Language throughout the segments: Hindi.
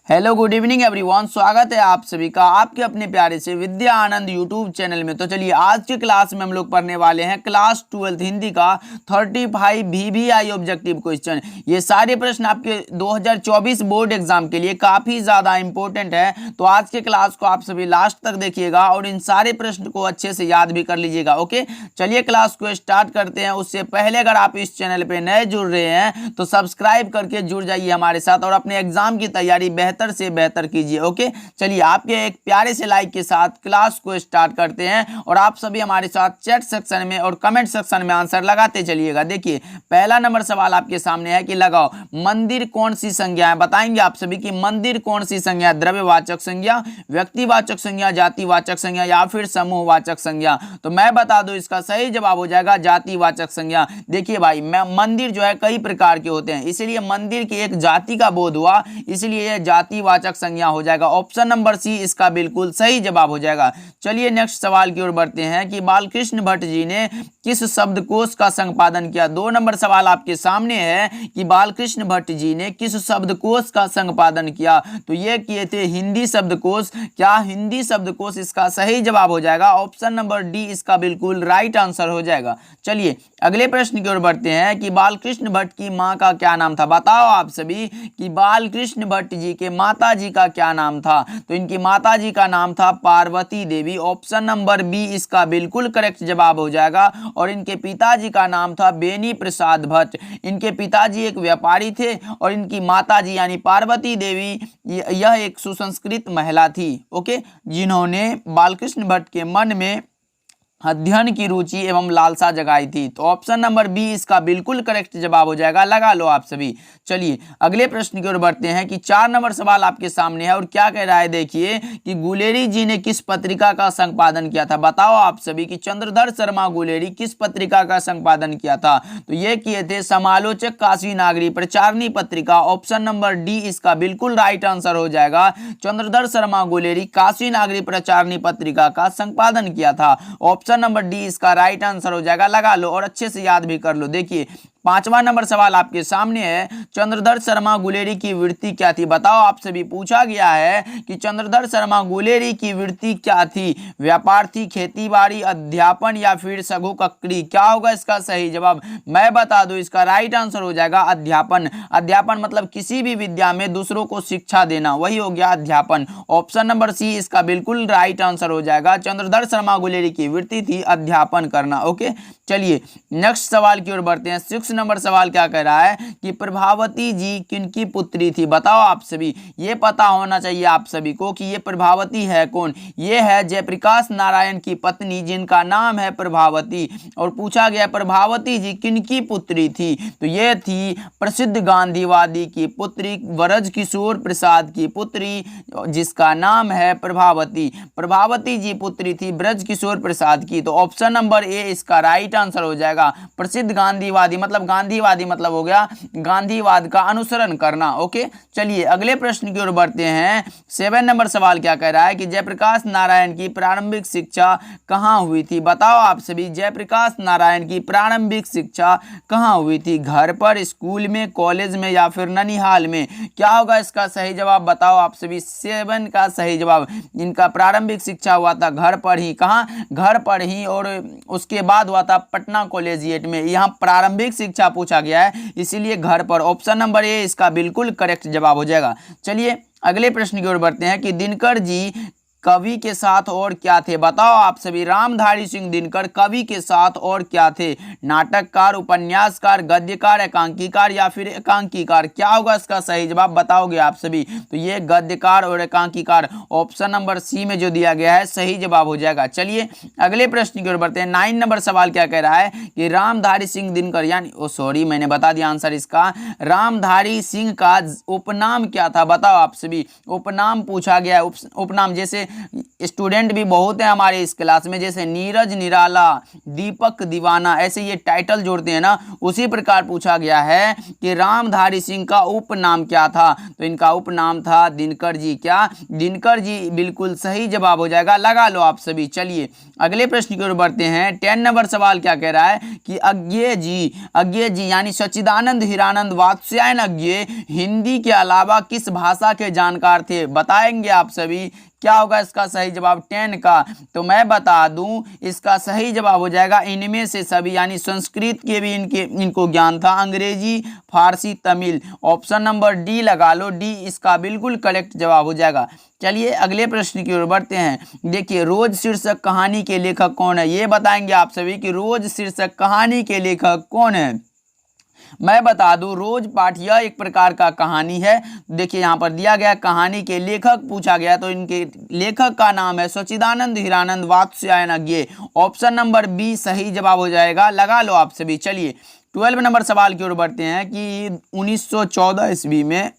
हेलो गुड इवनिंग एवरीवन, स्वागत है आप सभी का आपके अपने प्यारे से विद्या आनंद यूट्यूब चैनल में। तो चलिए आज की क्लास में हम लोग पढ़ने वाले हैं क्लास 12 हिंदी का 35 VVI ऑब्जेक्टिव क्वेश्चन। ये सारे प्रश्न आपके 2024 बोर्ड एग्जाम के लिए काफ़ी ज़्यादा इंपॉर्टेंट है। तो आज के क्लास को आप सभी लास्ट तक देखिएगा और इन सारे प्रश्न को अच्छे से याद भी कर लीजिएगा। ओके, चलिए क्लास को स्टार्ट करते हैं। उससे पहले अगर आप इस चैनल पर नए जुड़ रहे हैं तो सब्सक्राइब करके जुड़ जाइए हमारे साथ और अपने एग्जाम की तैयारी बेहतर से बेहतर कीजिए। ओके, चलिए आपके एक प्यारे से लाइक के साथ क्लास को स्टार्ट करते हैं और आप सभी हमारे साथ चैट सेक्शन में और कमेंट सेक्शन में आंसर लगाते चलिएगा। देखिए पहला नंबर सवाल आपके सामने है कि लगाओ मंदिर कौन सी संज्ञा है। बताएंगे आप सभी कि मंदिर कौन सी संज्ञा है, द्रव्यवाचक संज्ञा, व्यक्तिवाचक संज्ञा, जातिवाचक संज्ञा या फिर समूहवाचक संज्ञा। तो मैं बता दूं इसका सही जवाब हो जाएगा जातिवाचक संज्ञा। देखिए भाई मंदिर जो है कई प्रकार के होते हैं, इसलिए मंदिर की एक जाति का बोध हुआ, इसलिए यह जातिवाचक संज्ञा हो जाएगा। ऑप्शन नंबर सी इसका बिल्कुल सही जवाब हो जाएगा। चलिए नेक्स्ट सवाल की ओर बढ़ते हैं कि बालकृष्ण भट्ट जी ने किस शब्दकोश का संपादन किया। 2 नंबर सवाल आपके सामने है कि बालकृष्ण भट्ट जी ने किस शब्दकोश का संपादन किया। तो ये किए थे हिंदी शब्दकोश। क्या हिंदी शब्दकोश इसका सही जवाब हो जाएगा। ऑप्शन नंबर डी इसका बिल्कुल राइट आंसर हो जाएगा। चलिए अगले प्रश्न की ओर बढ़ते हैं कि बालकृष्ण भट्ट की मां का क्या नाम था। बताओ आप सभी कि बालकृष्ण भट्ट जी के माता जी का क्या नाम था। तो इनकी माता जी का नाम था पार्वती देवी। ऑप्शन नंबर बी इसका बिल्कुल करेक्ट जवाब हो जाएगा। और इनके पिताजी का नाम था बेनी प्रसाद भट्ट। इनके पिताजी एक व्यापारी थे और इनकी माता जी यानी पार्वती देवी यह एक सुसंस्कृत महिला थी। ओके, जिन्होंने बालकृष्ण भट्ट के मन में अध्ययन की रुचि एवं लालसा जगाई थी। तो ऑप्शन नंबर बी इसका बिल्कुल करेक्ट जवाब हो जाएगा। लगा लो आप सभी। चलिए अगले प्रश्न की ओर बढ़ते हैं कि 4 नंबर सवाल आपके सामने है और क्या कह रहा है। देखिए कि गुलेरी जी ने किस पत्रिका का संपादन किया था। बताओ आप सभी कि चंद्रधर शर्मा गुलेरी किस पत्रिका का संपादन किया था। तो ये किए थे समालोचक काशी नागरी प्रचारणी पत्रिका। ऑप्शन नंबर डी इसका बिल्कुल राइट आंसर हो जाएगा। चंद्रधर शर्मा गुलेरी काशी नागरी प्रचारणी पत्रिका का संपादन किया था। ऑप्शन नंबर डी इसका राइट आंसर हो जाएगा। लगा लो और अच्छे से याद भी कर लो। देखिए 5वां नंबर सवाल आपके सामने है, चंद्रधर शर्मा गुलेरी की वृत्ति क्या थी। बताओ आप सभी, पूछा गया है कि चंद्रधर शर्मा गुलेरी की वृत्ति क्या थी। व्यापार थी, खेतीबाड़ी, अध्यापन या फिर सघु कक्कड़ी। क्या होगा इसका सही जवाब। मैं बता दूं इसका राइट आंसर हो जाएगा अध्यापन। अध्यापन मतलब किसी भी विद्या में दूसरों को शिक्षा देना, वही हो गया अध्यापन। ऑप्शन नंबर सी इसका बिल्कुल राइट आंसर हो जाएगा। चंद्रधर शर्मा गुलेरी की वृत्ति थी अध्यापन करना। ओके, चलिए नेक्स्ट सवाल की ओर बढ़ते हैं। 6 नंबर सवाल क्या कह रहा है कि प्रभावती जी किनकी पुत्री थी। बताओ आप सभी, ये पता होना चाहिए आप सभी को कि ये प्रभावती है कौन। ये है जयप्रकाश नारायण की पत्नी जिनका नाम है प्रभावती। और पूछा गया प्रभावती जी किनकी पुत्री थी। तो ये थी प्रसिद्ध गांधीवादी की पुत्री ब्रज किशोर प्रसाद की पुत्री जिसका नाम है प्रभावती। प्रभावती जी पुत्री थी ब्रज किशोर प्रसाद की। तो ऑप्शन नंबर ए इसका राइट आंसर हो जाएगा। प्रसिद्ध गांधीवादी मतलब हो गया गांधीवाद का अनुसरण करना। ओके, चलिए अगले प्रश्न की ओर बढ़ते हैं। 7 नंबर सवाल क्या कह रहा है कि जयप्रकाश नारायण की प्रारंभिक शिक्षा कहाँ हुई थी। बताओ आप सभी, जयप्रकाश नारायण की प्रारंभिक शिक्षा कहाँ हुई थी। घर पर, स्कूल में, कॉलेज में या फिर ननिहाल में। क्या होगा इसका सही जवाब। बताओ आप सभी, 7 का सही जवाब। इनका प्रारंभिक शिक्षा हुआ था घर पर ही। कहाँ, घर पर ही। और उसके बाद हुआ था पटना कॉलेजिएट में। यहाँ प्रारंभिक शिक्षा पूछा गया है, इसीलिए घर पर। ऑप्शन नंबर ए इसका बिल्कुल करेक्ट जवाब हो जाएगा। चलिए अगले प्रश्न की ओर बढ़ते हैं कि दिनकर जी कवि के साथ और क्या थे। बताओ आप सभी, रामधारी सिंह दिनकर कवि के साथ और क्या थे। नाटककार, उपन्यासकार, गद्यकार, एकांकीकार या फिर एकांकीकार। क्या होगा इसका सही जवाब बताओगे आप सभी। तो ये गद्यकार और एकांकीकार ऑप्शन नंबर सी में जो दिया गया है सही जवाब हो जाएगा। चलिए अगले प्रश्न की ओर बढ़ते हैं। 9 नंबर सवाल क्या कह रहा है कि रामधारी सिंह दिनकर यानी मैंने बता दिया आंसर इसका। रामधारी सिंह का उपनाम क्या था। बताओ आप सभी, उपनाम पूछा गया है। उपनाम जैसे स्टूडेंट भी बहुत हैं हमारे इस क्लास में, जैसे नीरज निराला, दीपक दीवाना, ऐसे ये टाइटल जोड़ते हैं ना, उसी प्रकार पूछा गया है कि रामधारी सिंह का उपनाम क्या था। तो इनका उपनाम था दिनकर जी। क्या? दिनकर जी बिल्कुल सही जवाब हो जाएगा, लगा लो आप सभी। चलिए अगले प्रश्न की ओर बढ़ते हैं। 10 नंबर सवाल क्या कह रहा है कि अज्ञे जी यानी सच्चिदानंद हीरानंद वात्स्यायन अज्ञे हिंदी के अलावा किस भाषा के जानकार थे? बताएंगे आप सभी। क्या होगा इसका सही जवाब 10 का? तो मैं बता दूं, इसका सही जवाब हो जाएगा इनमें से सभी, यानी संस्कृत के भी इनको ज्ञान था, अंग्रेजी, फारसी, तमिल। ऑप्शन नंबर डी लगा लो, डी इसका बिल्कुल करेक्ट जवाब हो जाएगा। चलिए अगले प्रश्न की ओर बढ़ते हैं। देखिए रोज शीर्षक कहानी के लेखक कौन है? ये बताएंगे आप सभी कि रोज शीर्षक कहानी के लेखक कौन है। मैं बता दूं, रोज पाठ यह एक प्रकार का कहानी है। देखिए यहाँ पर दिया गया कहानी के लेखक पूछा गया, तो इनके लेखक का नाम है Sachchidanand Hiranand Vatsyayan Agyeya. Option number B सही जवाब हो जाएगा, लगा लो आप सभी। चलिए 12 नंबर सवाल की ओर बढ़ते हैं कि 1914 ईस्वी में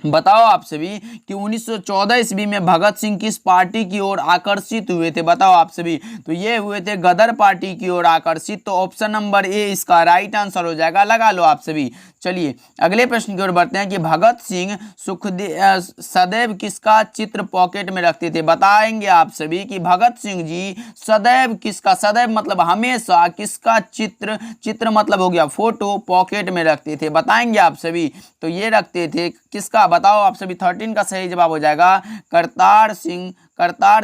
बताओ आप सभी कि 1914 ईस्वी में भगत सिंह किस पार्टी की ओर आकर्षित हुए थे? बताओ आप सभी। तो ये हुए थे गदर पार्टी की ओर आकर्षित। तो ऑप्शन नंबर ए इसका राइट आंसर हो जाएगा, लगा लो आप सभी। चलिए अगले प्रश्न की ओर बढ़ते हैं कि भगत सिंह सदैव किसका चित्र पॉकेट में रखते थे? बताएंगे आप सभी कि भगत सिंह जी सदैव किसका, सदैव मतलब हमेशा, किसका चित्र मतलब हो गया फोटो, पॉकेट में रखते थे? बताएंगे आप सभी। तो ये रखते थे किसका? बताओ आप सभी। 13 का सही जवाब हो जाएगा Kartar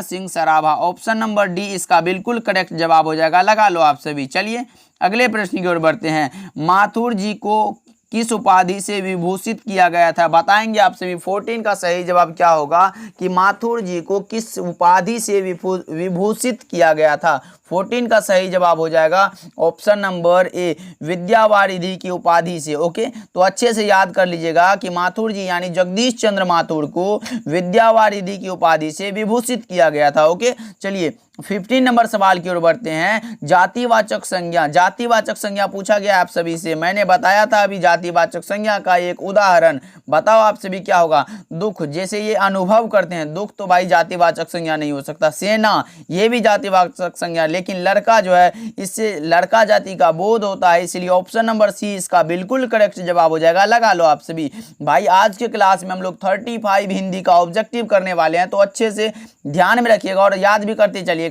Singh Sarabha. Option number D इसका बिल्कुल करेक्ट जवाब हो जाएगा, लगा लो आप सभी। चलिए अगले प्रश्न की ओर बढ़ते हैं। माथुर जी को किस उपाधि से विभूषित किया गया था? बताएंगे आप सभी। 14 का सही जवाब क्या होगा कि माथुर जी को किस उपाधि से विभूषित किया गया था? 14 का सही जवाब हो जाएगा ऑप्शन नंबर ए विद्यावारिधि की उपाधि से। ओके, तो अच्छे से याद कर लीजिएगा कि माथुर जी यानी जगदीश चंद्र माथुर को विद्यावारिधि की उपाधि से विभूषित किया गया था। ओके, चलिए 15 नंबर सवाल की ओर बढ़ते हैं। जातिवाचक संज्ञा पूछा गया आप सभी से। मैंने बताया था अभी जातिवाचक संज्ञा का एक उदाहरण। बताओ आप सभी क्या होगा? दुख, जैसे ये अनुभव करते हैं दुख, तो भाई जातिवाचक संज्ञा नहीं हो सकता। सेना, ये भी जातिवाचक संज्ञा, लेकिन लड़का जो है इससे लड़का जाति का बोध होता है, इसलिए ऑप्शन नंबर सी इसका बिल्कुल करेक्ट जवाब हो जाएगा, लगा लो आप सभी। भाई आज के क्लास में हम लोग 35 हिंदी का ऑब्जेक्टिव करने वाले हैं, तो अच्छे से ध्यान में रखिएगा और याद भी करते चलिएगा।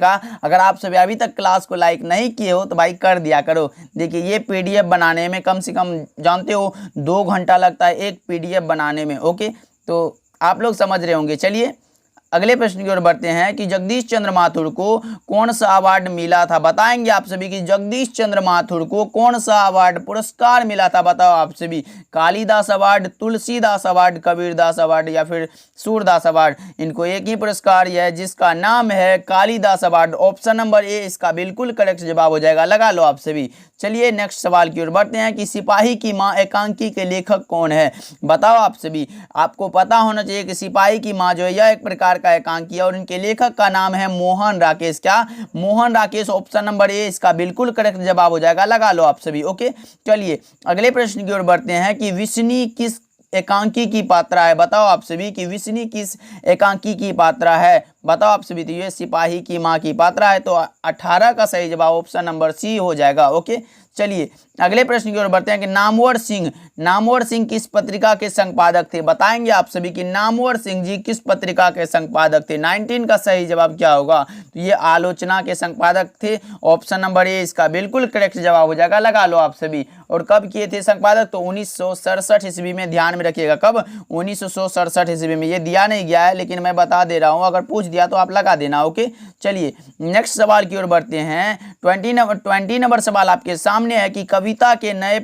अगर आप सभी अभी तक क्लास को लाइक नहीं किए हो तो भाई कर दिया करो। देखिए ये पीडीएफ बनाने में कम से कम जानते हो 2 घंटा लगता है एक पीडीएफ बनाने में। ओके, तो आप लोग समझ रहे होंगे। चलिए अगले प्रश्न की ओर बढ़ते हैं कि जगदीश चंद्र माथुर को कौन सा अवार्ड मिला था? बताएंगे आप सभी कि जगदीश चंद्र माथुर को कौन सा अवार्ड पुरस्कार मिला था? बताओ आप सभी। Kalidas award, Tulsidas award, Kabirdas award या फिर सूरदास अवार्ड? इनको एक ही पुरस्कार है जिसका नाम है Kalidas award. Option number A इसका बिल्कुल करेक्ट जवाब हो जाएगा, लगा लो आप सभी। चलिए नेक्स्ट सवाल की ओर बढ़ते हैं कि सिपाही की माँ एकांकी के लेखक कौन है? बताओ आप सभी। आपको पता होना चाहिए कि सिपाही की माँ जो है यह एक प्रकार का एकांकी है और इनके लेखक का नाम है मोहन राकेश। क्या? Mohan Rakesh. Option number A इसका बिल्कुल करेक्ट जवाब हो जाएगा, लगा लो आप सभी। ओके, चलिए अगले प्रश्न की ओर बढ़ते हैं कि विष्णु किस एकांकी की पात्रा है? बताओ आप सभी कि विष्णु किस एकांकी की पात्रा है? बताओ आप सभी। तो ये सिपाही की माँ की पात्रा है, तो 18 का सही जवाब ऑप्शन नंबर सी हो जाएगा। ओके, चलिए अगले प्रश्न की ओर बढ़ते हैं कि नामवर सिंह किस पत्रिका के संपादक थे? बताएंगे आप सभी कि नामवर सिंह जी किस पत्रिका के संपादक थे? 19 का सही जवाब क्या होगा? तो ये आलोचना के संपादक थे। ऑप्शन नंबर ए इसका बिल्कुल करेक्ट जवाब हो जाएगा, लगा लो आप सभी। और कब किए थे संपादक? तो 1967 ईस्वी में। ध्यान में रखिएगा कब? 1967 ईस्वी में। ये दिया नहीं गया है लेकिन मैं बता दे रहा हूँ, अगर पूछ दिया तो आप लगा देना। ओके, चलिए नेक्स्ट सवाल की ओर बढ़ते हैं। 20 नंबर सवाल आपके सामने है कि कविता के नए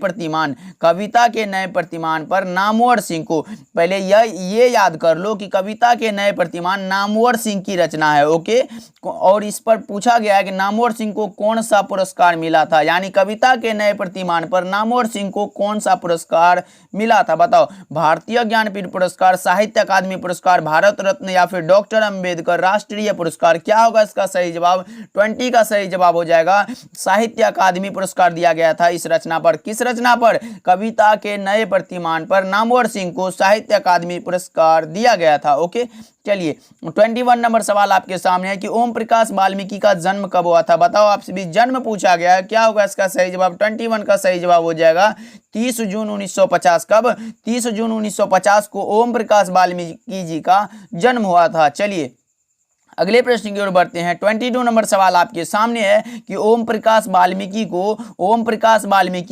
प्रतिमान पर नामवर सिंह को, पहले ये याद कर लो कि कविता के नए प्रतिमान नामवर सिंह की रचना है। ओके, और इस पर पूछा गया है कि नामवर सिंह को कौन सा पुरस्कार मिला था? यानी कविता के नए प्रतिमान पर नामवर सिंह को कौन सा पुरस्कार मिला था? बताओ। भारतीय ज्ञानपीठ पुरस्कार, साहित्य अकादमी पुरस्कार, भारत रत्न या फिर डॉक्टर अंबेडकर राष्ट्रीय पुरस्कार? क्या होगा इसका सही जवाब? 20 का सही जवाब हो जाएगा साहित्य अकादमी पुरस्कार दिया गया था इस रचना पर। किस रचना पर? कविता के नए प्रतिमान पर नामवर सिंह को साहित्य अकादमी पुरस्कार दिया गया था। ओके, चलिए 21 नंबर सवाल आपके सामने है कि ओम प्रकाश वाल्मीकि का जन्म कब हुआ था। बताओ आपसे भी जन्म पूछा गया है, क्या होगा इसका सही जवाब। 21 का सही जवाब हो जाएगा 30 जून 1950। कब? 30 जून 1950 को ओम प्रकाश वाल्मीकि जी का जन्म हुआ था। चलिए अगले प्रश्न की ओर बढ़ते हैं। 22 नंबर सवाल आपके सामने है कि ओम प्रकाश वाल्मीकि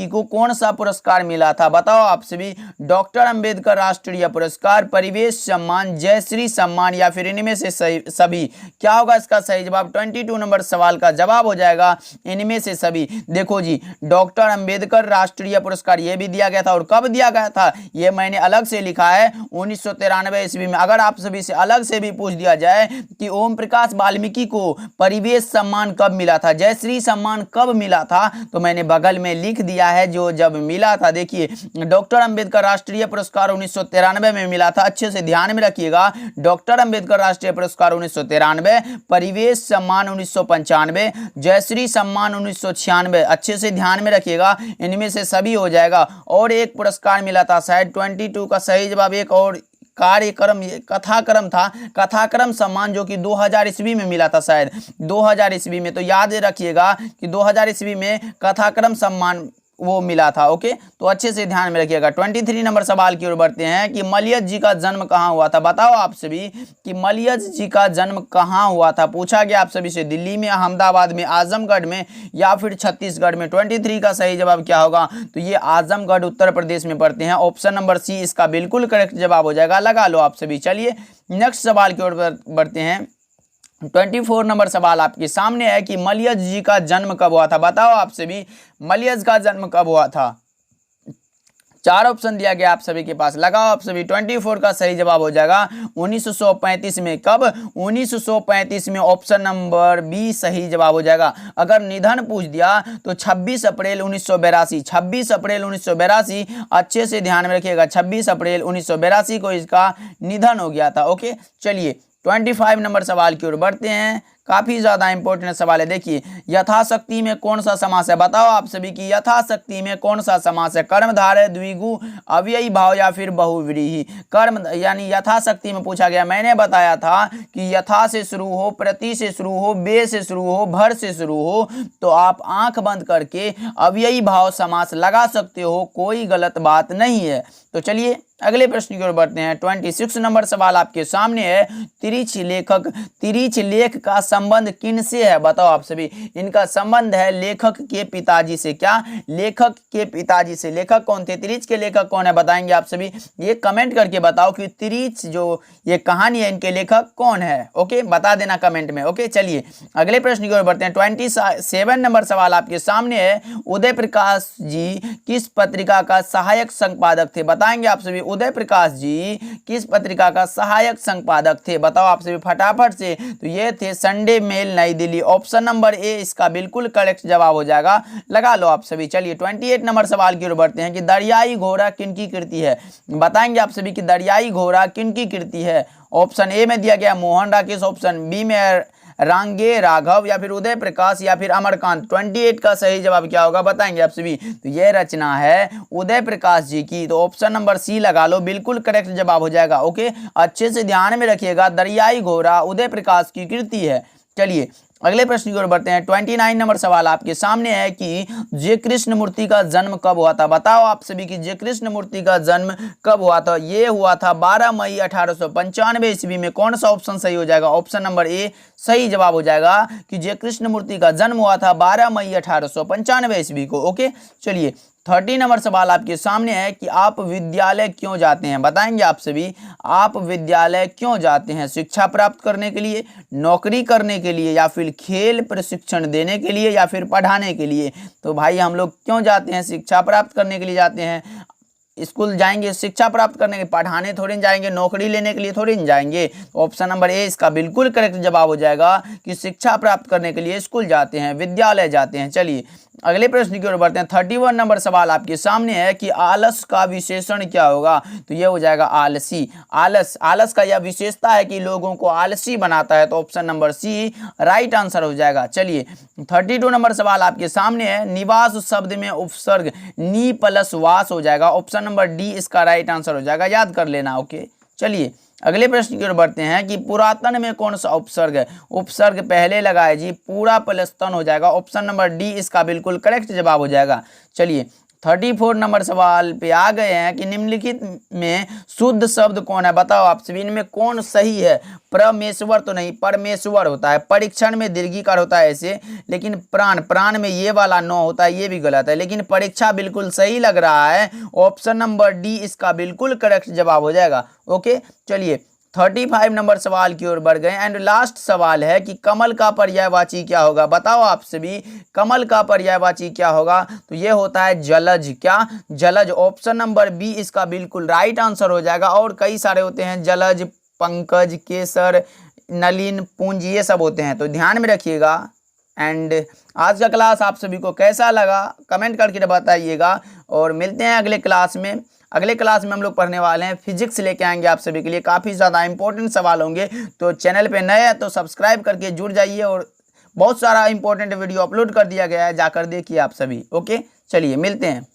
को कौन सा पुरस्कार मिला था। बताओ आप सभी। डॉक्टर अंबेडकर राष्ट्रीय पुरस्कार, परिवेश सम्मान, जयश्री सम्मान या फिर इनमें से सभी। क्या होगा इसका सही जवाब। 22 नंबर सवाल का जवाब हो जाएगा इनमें से सभी। देखो जी, डॉक्टर अंबेडकर राष्ट्रीय पुरस्कार ये भी दिया गया था, और कब दिया गया था ये मैंने अलग से लिखा है 1993 ईस्वी में। अगर आप सभी से अलग से भी पूछ दिया जाए कि ओम प्रकाश वाल्मीकि को परिवेश सम्मान कब मिला था, जयश्री सम्मान कब मिला था, तो मैंने बगल में लिख दिया है जो जब मिला था। देखिए डॉक्टर अंबेडकर राष्ट्रीय पुरस्कार 1993 में मिला था। अच्छे से ध्यान में रखिएगा, डॉक्टर अंबेडकर राष्ट्रीय पुरस्कार 1993, परिवेश सम्मान 1995, जयश्री सम्मान 1996। अच्छे से ध्यान में रखिएगा, इनमें से सभी हो जाएगा। और एक पुरस्कार मिला था शायद 22 का सही जवाब एक और कार्यक्रम कथाक्रम था, कथाक्रम सम्मान, जो कि 2000 ईस्वी में मिला था शायद 2000 ईस्वी में। तो याद रखिएगा कि 2000 ईस्वी में कथाक्रम सम्मान वो मिला था। ओके, तो अच्छे से ध्यान में रखिएगा। 23 नंबर सवाल की ओर बढ़ते हैं कि मलयज जी का जन्म कहाँ हुआ था। बताओ आप सभी कि मलयज जी का जन्म कहाँ हुआ था। पूछा गया आप सभी से दिल्ली में, अहमदाबाद में, आजमगढ़ में या फिर छत्तीसगढ़ में। 23 का सही जवाब क्या होगा, तो ये आजमगढ़ उत्तर प्रदेश में पड़ते हैं। ऑप्शन नंबर सी इसका बिल्कुल करेक्ट जवाब हो जाएगा, लगा लो आप सभी। चलिए नेक्स्ट सवाल की ओर बढ़ते हैं। 24 नंबर सवाल आपके सामने है कि मलयज जी का जन्म कब हुआ था। बताओ आप सभी मलयज का जन्म कब हुआ था। 4 ऑप्शन दिया गया आप सभी के पास, लगाओ आप सभी। 24 का सही जवाब हो जाएगा 1935 में। कब? 1935 में। ऑप्शन नंबर बी सही जवाब हो जाएगा। अगर निधन पूछ दिया तो 26 अप्रैल 1982, 26 अप्रैल 1982। अच्छे से ध्यान में रखिएगा, 26 अप्रैल 1982 को इसका निधन हो गया था। ओके, चलिए 25 नंबर सवाल की ओर बढ़ते हैं। काफी ज्यादा इंपॉर्टेंट सवाल है। देखिए यथाशक्ति में कौन सा समास है। बताओ आप सभी की यथाशक्ति में कौन सा समास है। कर्मधारय, द्विगु, अव्ययी भाव या फिर बहुव्रीहि। कर्म यानी यथाशक्ति में पूछा गया, मैंने बताया था कि यथा से शुरू हो, प्रति से शुरू हो, बे से शुरू हो, भर से शुरू हो, तो आप आंख बंद करके अव्ययी भाव समास लगा सकते हो, कोई गलत बात नहीं है। तो चलिए अगले प्रश्न की ओर बढ़ते हैं। 26 नंबर सवाल आपके सामने है। तिरिछ लेख का संबंध किन से है। बताओ आप सभी। इनका संबंध है लेखक के पिताजी से। क्या? लेखक के पिताजी से। लेखक कौन थे? तिरिछ के लेखक कौन है बताएंगे आप सभी। ये कमेंट करके बताओ कि तिरिछ जो ये कहानी है इनके लेखक कौन है। ओके, बता देना कमेंट में। ओके, चलिए अगले प्रश्न की ओर बढ़ते हैं। 27 नंबर सवाल आपके सामने है। उदय प्रकाश जी किस पत्रिका का सहायक संपादक थे। बताएंगे आप सभी। उदय प्रकाश जी किस पत्रिका का सहायक संपादक थे। बताओ आप सभी फटाफट से। तो ये थे संडे मेल नई दिल्ली। ऑप्शन नंबर ए इसका बिल्कुल करेक्ट जवाब हो जाएगा, लगा लो आप सभी। चलिए 28 नंबर सवाल की ओर बढ़ते हैं कि दरियाई घोड़ा किनकी कृति है। बताएंगे आप सभी कि दरियाई घोड़ा किनकी कृति है। ऑप्शन ए में दिया गया मोहन राकेश, ऑप्शन बी में रांगे राघव, या फिर उदय प्रकाश, या फिर अमरकांत। 28 का सही जवाब क्या होगा बताएंगे आप सभी। तो यह रचना है उदय प्रकाश जी की। तो ऑप्शन नंबर सी लगा लो, बिल्कुल करेक्ट जवाब हो जाएगा। ओके, अच्छे से ध्यान में रखिएगा, दरियाई घोड़ा उदय प्रकाश की कृति है। चलिए अगले प्रश्न की ओर बढ़ते हैं। 29 नंबर सवाल आपके सामने है कि जे कृष्णमूर्ति का जन्म कब हुआ था। बताओ आप सभी कि जे कृष्णमूर्ति का जन्म कब हुआ था। ये हुआ था 12 मई 1895 ईस्वी में। कौन सा ऑप्शन सही हो जाएगा। ऑप्शन नंबर ए सही जवाब हो जाएगा कि जे कृष्णमूर्ति का जन्म हुआ था 12 मई 1895 ईस्वी को। ओके, चलिए 30 नंबर सवाल आपके सामने है कि आप विद्यालय क्यों जाते हैं। बताएंगे आप सभी। आप विद्यालय क्यों जाते हैं। शिक्षा प्राप्त करने के लिए, नौकरी करने के लिए, या फिर खेल प्रशिक्षण देने के लिए, या फिर पढ़ाने के लिए। तो भाई हम लोग क्यों जाते हैं। शिक्षा प्राप्त करने के लिए जाते हैं। स्कूल जाएंगे शिक्षा प्राप्त करने के, पढ़ाने थोड़ी न जाएंगे, नौकरी लेने के लिए थोड़ी न जाएंगे। ऑप्शन नंबर ए इसका बिल्कुल करेक्ट जवाब हो जाएगा कि शिक्षा प्राप्त करने के लिए स्कूल जाते हैं, विद्यालय जाते हैं। चलिए अगले प्रश्न की ओर बढ़ते हैं। 31 नंबर सवाल आपके सामने है कि आलस का विशेषण क्या होगा। तो यह हो जाएगा आलसी। आलस का यह विशेषता है कि लोगों को आलसी बनाता है। तो option number C right answer हो जाएगा। चलिए 32 नंबर सवाल आपके सामने है। निवास शब्द में उपसर्ग नी प्लस वास हो जाएगा। ऑप्शन नंबर डी इसका राइट आंसर हो जाएगा, याद कर लेना। ओके, चलिए अगले प्रश्न की ओर बढ़ते हैं कि पुरातन में कौन सा उपसर्ग है। उपसर्ग पहले लगाए जी, पूरा प्लस तन हो जाएगा। ऑप्शन नंबर डी इसका बिल्कुल करेक्ट जवाब हो जाएगा। चलिए 34 नंबर सवाल पे आ गए हैं कि निम्नलिखित में शुद्ध शब्द कौन है, बताओ आप सभी इनमें कौन सही है। परमेश्वर तो नहीं, परमेश्वर होता है। परीक्षण में दीर्घिकार होता है ऐसे, लेकिन प्राण, प्राण में ये वाला नो होता है, ये भी गलत है। लेकिन परीक्षा बिल्कुल सही लग रहा है। ऑप्शन नंबर डी इसका बिल्कुल करेक्ट जवाब हो जाएगा। ओके चलिए 35 नंबर सवाल की ओर बढ़ गए एंड लास्ट सवाल है कि कमल का पर्यायवाची क्या होगा, बताओ आप सभी कमल का पर्यायवाची क्या होगा। तो ये होता है जलज। क्या? जलज। ऑप्शन नंबर बी इसका बिल्कुल राइट आंसर हो जाएगा। और कई सारे होते हैं, जलज, पंकज, केसर, नलिन, पुंज, ये सब होते हैं, तो ध्यान में रखिएगा। एंड आज का क्लास आप सभी को कैसा लगा कमेंट करके बताइएगा। और मिलते हैं अगले क्लास में। अगले क्लास में हम लोग पढ़ने वाले हैं फिजिक्स लेके आएंगे आप सभी के लिए, काफ़ी ज़्यादा इंपॉर्टेंट सवाल होंगे। तो चैनल पे नए हैं तो सब्सक्राइब करके जुड़ जाइए, और बहुत सारा इंपॉर्टेंट वीडियो अपलोड कर दिया गया है, जाकर देखिए आप सभी। ओके चलिए मिलते हैं।